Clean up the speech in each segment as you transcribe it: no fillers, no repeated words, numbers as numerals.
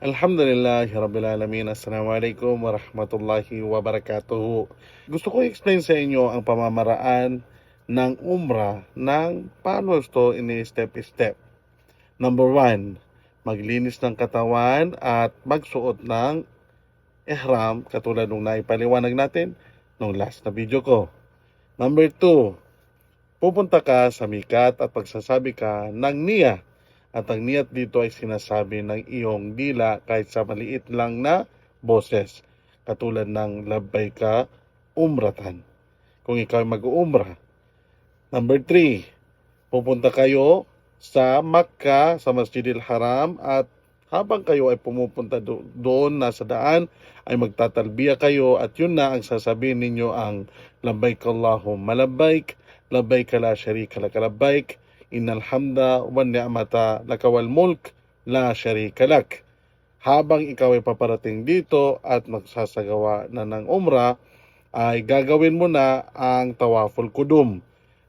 Alhamdulillahi Rabbil Alamin. Assalamualaikum warahmatullahi wabarakatuh. Gusto ko i-explain sa inyo ang pamamaraan ng umrah ng paano ito ini-step-step. Number 1, maglinis ng katawan at magsuot ng ihram katulad nung naipaliwanag natin nung last na video ko. Number 2, pupunta ka sa mikat at pagsasabi ka ng niyah. At ang niyat dito ay sinasabi ng iyong dila kahit sa maliit lang na boses. Katulad ng labbayka umratan. Kung ikaw ay mag-uumrah. Number 3, pupunta kayo sa Makkah, sa Masjidil Haram, at habang kayo ay pumupunta doon, nasa daan, ay magtatalbiya kayo at yun na ang sasabihin ninyo ang labbayk Allahumma labbayk, labbayk la sharika lak labbayk, innal hamda wan ni'mata lakawal mulk la sharika lak. Habang ikaw ay paparating dito at magsasagawa na ng umrah, ay gagawin mo na ang tawaful kudum.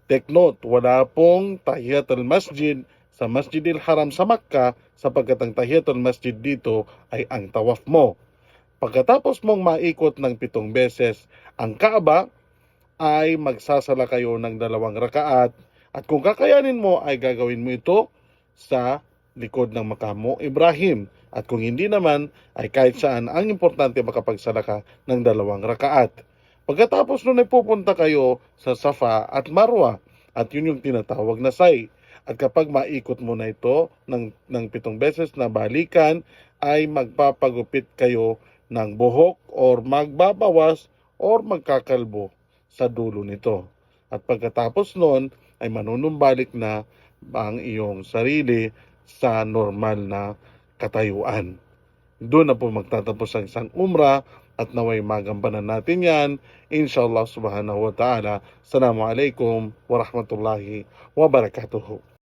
Take note, wala pong tahiyatul masjid sa Masjidil Haram sa Makkah sapagkat ang tahiyatul masjid dito ay ang tawaf mo. Pagkatapos mong maikot ng 7 beses ang Kaaba, ay magsasala kayo ng 2 rakaat at kung kakayanin mo ay gagawin mo ito sa likod ng makam Ibrahim. At kung hindi naman ay kahit saan, ang importante makapagsala ka ng 2 rakaat. Pagkatapos nun ay pupunta kayo sa Safa at Marwa at yun yung tinatawag na say. At kapag maikot mo na ito ng 7 beses na balikan, ay magpapagupit kayo ng buhok or magbabawas or magkakalbo sa dulo nito. At pagkatapos nun ay manunumbalik na ang iyong sarili sa normal na katayuan. Doon na po magtatapos ang isang umrah at naway magampanan natin yan, inshallah subhanahu wa ta'ala. Assalamualaikum warahmatullahi wabarakatuh.